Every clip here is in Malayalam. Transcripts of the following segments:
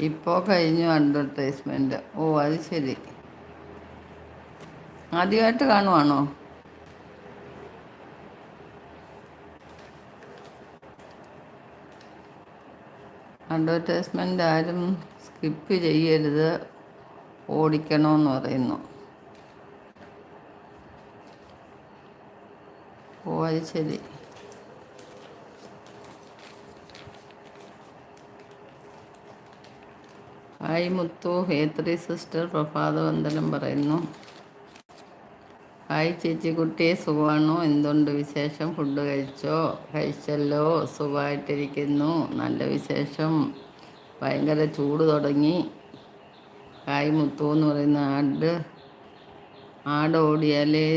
ഇപ്പോൾ കഴിഞ്ഞു അഡ്വർടൈസ്മെൻറ്റ്. ഓ അത് ശരി. ആദ്യമായിട്ട് കാണുവാണോ? അഡ്വർടൈസ്മെൻ്റ് ആരും സ്കിപ്പ് ചെയ്യരുത്, ഓടിക്കണമെന്ന് പറയുന്നു. ഓ അത് ശരി. ഹായ് മുത്തു, ഹേത്രി സിസ്റ്റർ പ്രഭാതവന്ദനം പറയുന്നു. ഹായ് ചേച്ചിക്കുട്ടി, സുഖമാണോ? എന്തുണ്ട് വിശേഷം? ഫുഡ് കഴിച്ചോ? കഴിച്ചല്ലോ, സുഖമായിട്ടിരിക്കുന്നു. നല്ല വിശേഷം. ഭയങ്കര ചൂട് തുടങ്ങി. ഹായ് മുത്തു എന്ന് പറയുന്ന ആട് ഓടിയാലേ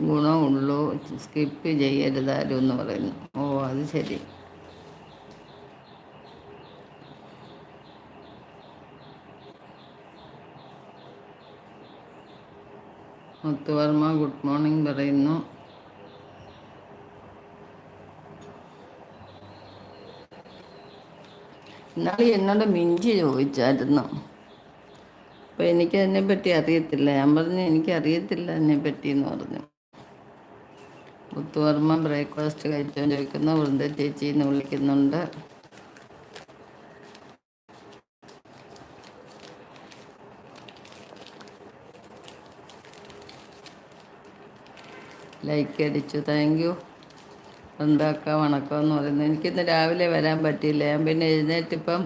ഗുണമുള്ളൂ, സ്കിപ്പ് ചെയ്യരുതാരും എന്ന് പറയുന്നു. ഓ അത് ശരി. മുത്തുവർമ്മ ഗുഡ് മോർണിംഗ് പറയുന്നു. ഇന്നാളെ എന്നോട് മിഞ്ചി ചോദിച്ചായിരുന്നു. അപ്പം എനിക്കതിനെപ്പറ്റി അറിയത്തില്ല. ഞാൻ പറഞ്ഞു എനിക്കറിയത്തില്ല അതിനെപ്പറ്റി എന്ന് പറഞ്ഞു. മുത്തുവർമ്മ ബ്രേക്ക്ഫാസ്റ്റ് കഴിച്ചോ ചോദിക്കുന്നു. വൃന്ദ ചേച്ചി എന്ന് വിളിക്കുന്നുണ്ട്. ലൈക്ക് അടിച്ചു, താങ്ക് യു. എന്താക്ക വണക്കം എന്ന് പറയുന്നത്. എനിക്കിന്ന് രാവിലെ വരാൻ പറ്റിയില്ല. ഞാൻ പിന്നെ എഴുന്നേറ്റിപ്പം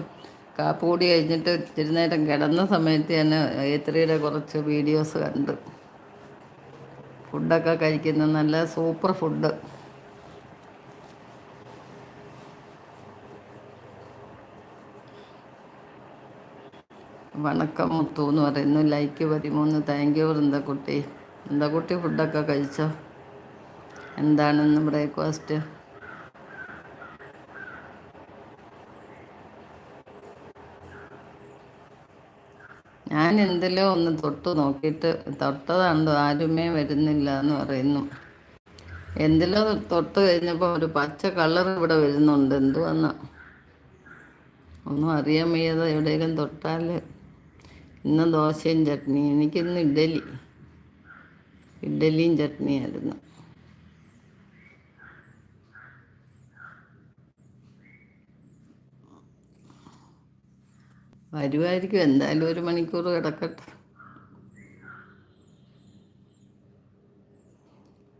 കാപ്പുകൂടി കഴിഞ്ഞിട്ട് ഇത്തിരി നേരം കിടന്ന സമയത്ത് ഞാൻ ഏത്രിയുടെ കുറച്ച് വീഡിയോസ് കണ്ട്. ഫുഡൊക്കെ കഴിക്കുന്ന നല്ല സൂപ്പർ ഫുഡ്. വണക്കം മുത്തു എന്ന് പറയുന്നു. ലൈക്ക് 13, താങ്ക് യു വൃന്ദക്കുട്ടി. വൃന്ദക്കുട്ടി ഫുഡൊക്കെ കഴിച്ചോ? എന്താണെന്ന് ബ്രേക്ക്ഫാസ്റ്റ്? ഞാൻ എന്തെല്ലോ ഒന്ന് തൊട്ട് നോക്കിയിട്ട് തൊട്ടതാണ്ടോ ആരുമേ വരുന്നില്ല എന്ന് പറയുന്നു. എന്തെല്ലോ തൊട്ട് കഴിഞ്ഞപ്പോൾ ഒരു പച്ച കളർ ഇവിടെ വരുന്നുണ്ട്. എന്തുവന്ന് ഒന്നും അറിയാൻ വയ്യാതെ എവിടെയെങ്കിലും തൊട്ടാൽ. ഇന്ന് ദോശയും ചട്നി. എനിക്കിന്ന് ഇഡ്ഡലിയും ചട്നിയായിരുന്നു. വരുമായിരിക്കും, എന്തായാലും 1 മണിക്കൂർ കിടക്കട്ടെ.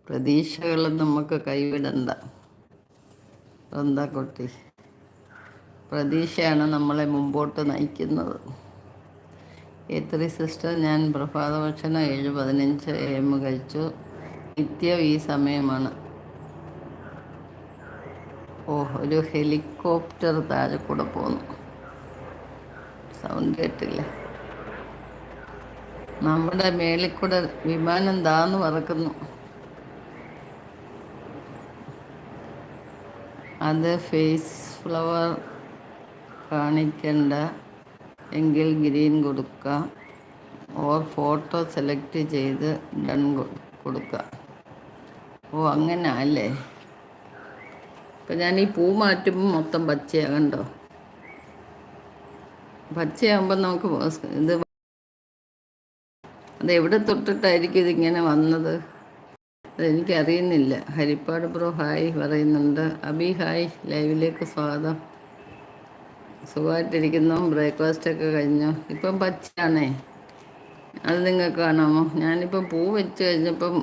പ്രതീക്ഷകളും നമുക്ക് കൈവിടണ്ട. എന്താ കുട്ടി, പ്രതീക്ഷയാണ് നമ്മളെ മുമ്പോട്ട് നയിക്കുന്നത്. എത്ര സിസ്റ്റർ, ഞാൻ പ്രഭാത ഭക്ഷണം 7:15 AM കഴിച്ചു. നിത്യം ഈ സമയമാണ്. ഓ, ഒരു ഹെലികോപ്റ്റർ താഴെ കൂടെ പോന്നു. സൗണ്ട് കേട്ടില്ലേ? നമ്മുടെ മേളിൽ കൂടെ വിമാനം താന്ന് പറക്കുന്നു. അത് ഫേസ് ഫ്ലവർ കാണിക്കണ്ട എങ്കിൽ ഗ്രീൻ കൊടുക്കുക. ഓർ ഫോട്ടോ സെലക്ട് ചെയ്ത് ഡൺ കൊടുക്കുക. ഓ അങ്ങനെ അല്ലേ. ഇപ്പം ഞാൻ ഈ പൂ മാറ്റുമ്പോൾ മൊത്തം പച്ചയാണ്, കണ്ടോ? പച്ചയാകുമ്പോൾ നമുക്ക് ഇത് അതെവിടെ തൊട്ടിട്ടായിരിക്കും ഇതിങ്ങനെ വന്നത്, അതെനിക്കറിയുന്നില്ല. ഹരിപ്പാട് ബ്രോ ഹായ് പറയുന്നുണ്ട്. അബി ഹായ്, ലൈവിലേക്ക് സ്വാഗതം. സുഖമായിട്ടിരിക്കുന്നു. ബ്രേക്ക്ഫാസ്റ്റൊക്കെ കഴിഞ്ഞു. ഇപ്പം പച്ചയാണേ, അത് നിങ്ങൾക്ക് കാണാമോ? ഞാനിപ്പം പൂ വെച്ച് കഴിഞ്ഞപ്പം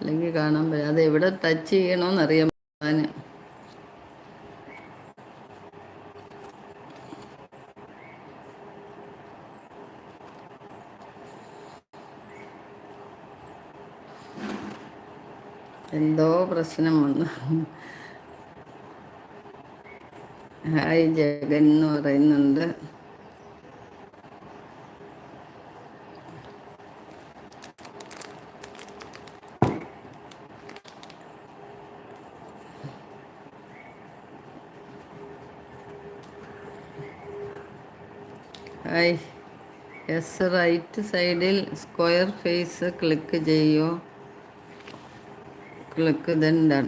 അല്ലെങ്കിൽ കാണാൻ പറ്റും. അത് എവിടെ ടച്ച് ചെയ്യണമെന്നറിയാൻ ഞാൻ. എന്തോ പ്രശ്നം വന്നു. ഹായ് ജഗൻ എന്ന് പറയുന്നുണ്ട്. ഹായ്. യെസ്, റൈറ്റ് സൈഡിൽ സ്ക്വയർ ഫേസ് ക്ലിക്ക് ചെയ്യോ. Click then done.